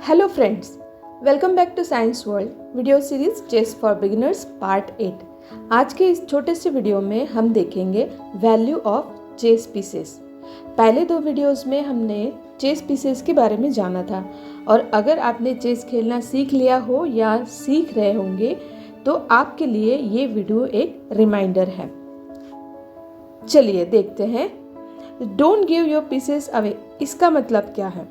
Hello friends, welcome back to science world video series chess for beginners part 8। आज के इस छोटे से वीडियो में हम देखेंगे वैल्यू ऑफ चेस पीसेस। पहले दो वीडियोस में हमने चेस पीसेस के बारे में जाना था और अगर आपने चेस खेलना सीख लिया हो या सीख रहे होंगे तो आपके लिए ये वीडियो एक रिमाइंडर है। चलिए देखते हैं। Don't give your pieces away, इसका मतलब क्या है?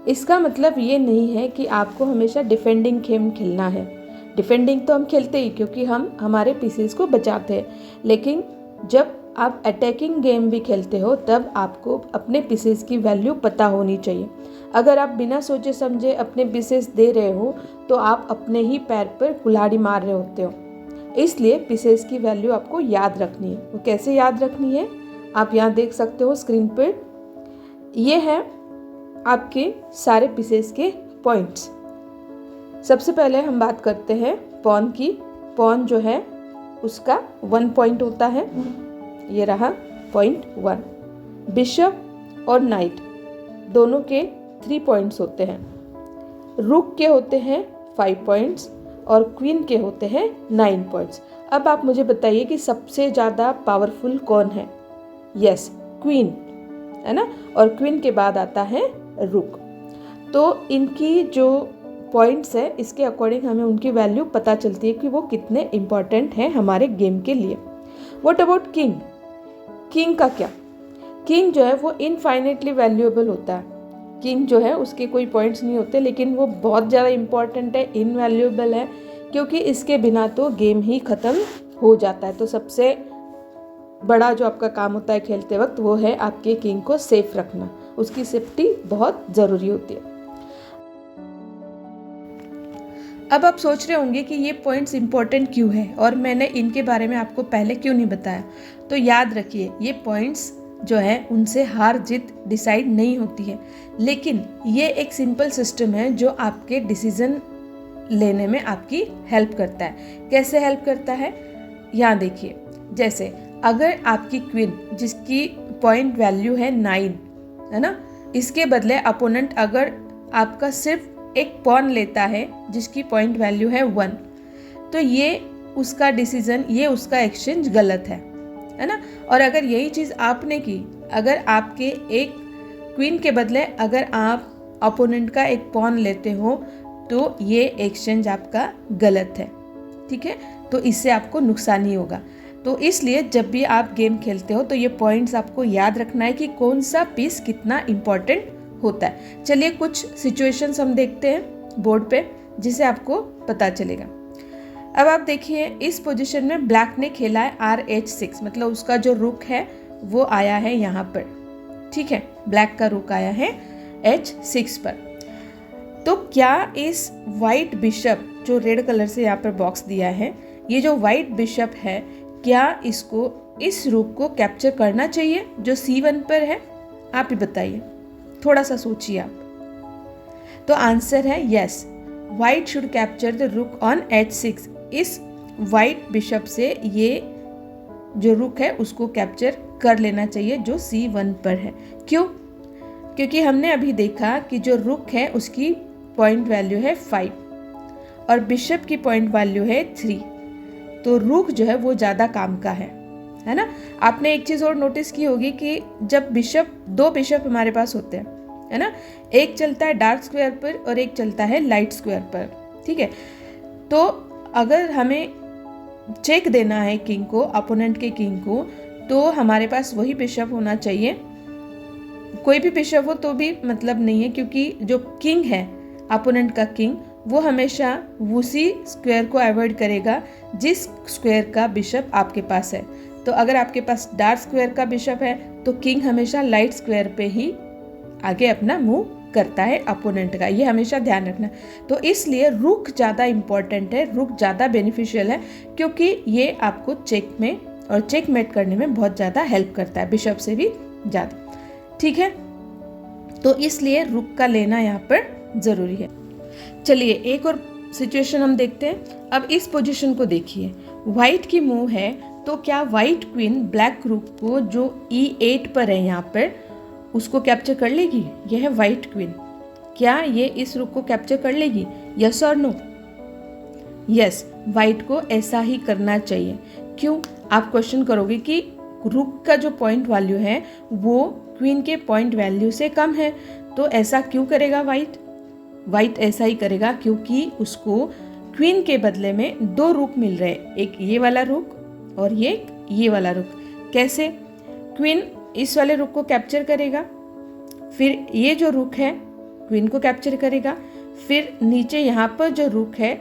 इसका मतलब ये नहीं है कि आपको हमेशा डिफेंडिंग गेम खेलना है। डिफेंडिंग तो हम खेलते ही क्योंकि हम हमारे पीसेस को बचाते हैं, लेकिन जब आप अटैकिंग गेम भी खेलते हो तब आपको अपने पीसेस की वैल्यू पता होनी चाहिए। अगर आप बिना सोचे समझे अपने पीसेस दे रहे हो तो आप अपने ही पैर पर कुल्हाड़ी मार रहे होते हो। इसलिए पीसेस की वैल्यू आपको याद रखनी है। वो कैसे याद रखनी है आप यहाँ देख सकते हो स्क्रीन पर। ये है आपके सारे पीसेस के पॉइंट्स। सबसे पहले हम बात करते हैं पॉन की। पॉन जो है उसका 1 पॉइंट होता है, ये रहा पॉइंट 1। बिशप और नाइट दोनों के 3 पॉइंट्स होते हैं। रुक के होते हैं 5 पॉइंट्स और क्वीन के होते हैं 9 पॉइंट्स। अब आप मुझे बताइए कि सबसे ज़्यादा पावरफुल कौन है? यस, क्वीन है ना, और क्वीन के बाद आता है रुक। तो इनकी जो पॉइंट्स है इसके अकॉर्डिंग हमें उनकी वैल्यू पता चलती है कि वो कितने इम्पॉर्टेंट हैं हमारे गेम के लिए। What about king? किंग का क्या? किंग जो है वो इनफाइनेटली वैल्यूएबल होता है। किंग जो है उसके कोई पॉइंट्स नहीं होते, लेकिन वो बहुत ज़्यादा इम्पॉर्टेंट है, इनवैल्यूएबल है, क्योंकि इसके बिना तो गेम ही ख़त्म हो जाता है। तो सबसे बड़ा जो आपका काम होता है खेलते वक्त वो है आपके किंग को सेफ रखना। उसकी सेफ्टी बहुत ज़रूरी होती है। अब आप सोच रहे होंगे कि ये पॉइंट्स इंपॉर्टेंट क्यों है और मैंने इनके बारे में आपको पहले क्यों नहीं बताया। तो याद रखिए, ये पॉइंट्स जो है उनसे हार जीत डिसाइड नहीं होती है, लेकिन ये एक सिंपल सिस्टम है जो आपके डिसीजन लेने में आपकी हेल्प करता है। कैसे हेल्प करता है यहाँ देखिए। जैसे अगर आपकी क्वीन जिसकी पॉइंट वैल्यू है 9 है ना, इसके बदले अपोनेंट अगर आपका सिर्फ एक पॉन लेता है जिसकी पॉइंट वैल्यू है 1, तो ये उसका डिसीजन, ये उसका एक्सचेंज गलत है ना। और अगर यही चीज़ आपने की, अगर आपके एक क्वीन के बदले अगर आप अपोनेंट का एक पॉन लेते हो तो ये एक्सचेंज आपका गलत है, ठीक है। तो इससे आपको नुकसान ही होगा। तो इसलिए जब भी आप गेम खेलते हो तो ये पॉइंट्स आपको याद रखना है कि कौन सा पीस कितना इम्पोर्टेंट होता है। चलिए कुछ सिचुएशंस हम देखते हैं बोर्ड पे जिसे आपको पता चलेगा। अब आप देखिए, इस पोजीशन में ब्लैक ने खेला है RH6, मतलब उसका जो रुक है वो आया है यहाँ पर, ठीक है। ब्लैक का रुक आया है H6 पर। तो क्या इस वाइट बिशप जो रेड कलर से यहाँ पर बॉक्स दिया है, ये जो वाइट बिशप है, क्या इसको इस रुक को कैप्चर करना चाहिए जो C1 पर है? आप ही बताइए, थोड़ा सा सोचिए आप। तो आंसर है yes, white should capture the रुक ऑन H6। इस वाइट बिशप से ये जो रुक है उसको कैप्चर कर लेना चाहिए जो C1 पर है। क्यों? क्योंकि हमने अभी देखा कि जो रुक है उसकी पॉइंट वैल्यू है 5 और बिशप की पॉइंट वैल्यू है 3, तो रुक जो है वो ज़्यादा काम का है ना। आपने एक चीज़ और नोटिस की होगी कि जब दो बिशप हमारे पास होते हैं, है ना, एक चलता है डार्क स्क्वायर पर और एक चलता है लाइट स्क्वायर पर, ठीक है। तो अगर हमें चेक देना है किंग को, अपोनेंट के किंग को, तो हमारे पास वही बिशप होना चाहिए। कोई भी बिशप हो तो भी मतलब नहीं है, क्योंकि जो किंग है अपोनेंट का किंग वो हमेशा उसी स्क्वायर को अवॉइड करेगा जिस स्क्वायर का बिशप आपके पास है। तो अगर आपके पास डार्क स्क्वायर का बिशप है तो किंग हमेशा लाइट स्क्वायर पे ही आगे अपना मूव करता है अपोनेंट का, ये हमेशा ध्यान रखना। तो इसलिए रुक ज़्यादा इम्पॉर्टेंट है, रुक ज़्यादा बेनिफिशियल है, क्योंकि ये आपको चेक में और चेकमेट करने में बहुत ज़्यादा हेल्प करता है, बिशप से भी ज़्यादा, ठीक है। तो इसलिए रुक का लेना यहाँ पर ज़रूरी है। चलिए एक और सिचुएशन हम देखते हैं। अब इस पोजीशन को देखिए, वाइट की मूव है, तो क्या वाइट क्वीन ब्लैक रुक को जो E8 पर है यहाँ पर उसको कैप्चर कर लेगी? यह है वाइट क्वीन, क्या ये इस रुक को कैप्चर कर लेगी? यस और नो? यस, वाइट को ऐसा ही करना चाहिए। क्यों? आप क्वेश्चन करोगे कि रुक का जो पॉइंट वैल्यू है वो क्वीन के पॉइंट वैल्यू से कम है, तो ऐसा क्यों करेगा वाइट? वाइट ऐसा ही करेगा क्योंकि उसको क्वीन के बदले में 2 रुक मिल रहे हैं, एक ये वाला रुक और ये वाला रुक। कैसे? क्वीन इस वाले रुक को कैप्चर करेगा, फिर ये जो रुक है क्वीन को कैप्चर करेगा, फिर नीचे यहाँ पर जो रुक है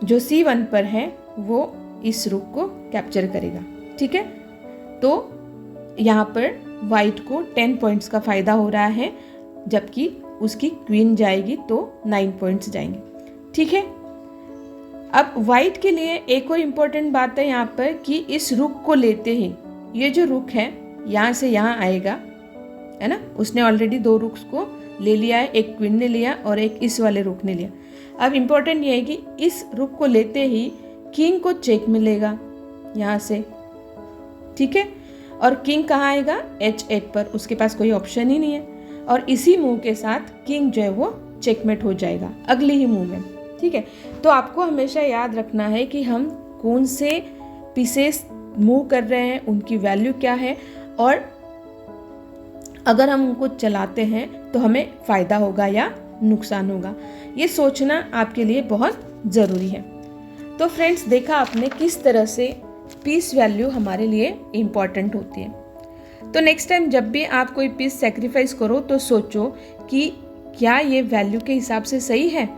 जो C1 पर है वो इस रुक को कैप्चर करेगा। ठीक है, तो यहाँ पर वाइट को 10 पॉइंट्स का फायदा हो रहा है, जबकि उसकी क्वीन जाएगी तो 9 पॉइंट्स जाएंगे। ठीक है, अब वाइट के लिए एक और इम्पोर्टेंट बात है यहाँ पर कि इस रुक को लेते ही ये जो रुक है यहाँ से यहाँ आएगा, है ना। उसने ऑलरेडी 2 रुक्स को ले लिया है, एक क्वीन ने लिया और एक इस वाले रुक ने लिया। अब इम्पोर्टेंट ये है कि इस रुक को लेते ही किंग को चेक मिलेगा यहाँ से। ठीक है, और किंग कहाँ आएगा? H8 पर, उसके पास कोई ऑप्शन ही नहीं है, और इसी मूव के साथ किंग जो है वो चेकमेट हो जाएगा अगले ही मूव में। ठीक है, तो आपको हमेशा याद रखना है कि हम कौन से पीसेस मूव कर रहे हैं, उनकी वैल्यू क्या है, और अगर हम उनको चलाते हैं तो हमें फ़ायदा होगा या नुकसान होगा, ये सोचना आपके लिए बहुत ज़रूरी है। तो फ्रेंड्स, देखा आपने किस तरह से पीस वैल्यू हमारे लिए इम्पॉर्टेंट होती है। तो नेक्स्ट टाइम जब भी आप कोई पीस सेक्रीफाइस करो तो सोचो कि क्या ये वैल्यू के हिसाब से सही है।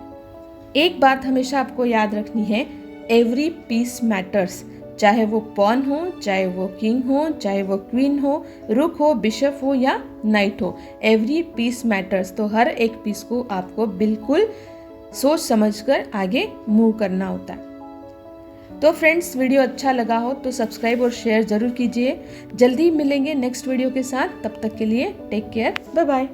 एक बात हमेशा आपको याद रखनी है, एवरी पीस मैटर्स, चाहे वो पॉन हो, चाहे वो किंग हो, चाहे वो क्वीन हो, रुक हो, बिशप हो या नाइट हो, एवरी पीस मैटर्स। तो हर एक पीस को आपको बिल्कुल सोच समझकर आगे मूव करना होता है। तो फ्रेंड्स, वीडियो अच्छा लगा हो तो सब्सक्राइब और शेयर ज़रूर कीजिए। जल्दी मिलेंगे नेक्स्ट वीडियो के साथ, तब तक के लिए टेक केयर, बाय बाय।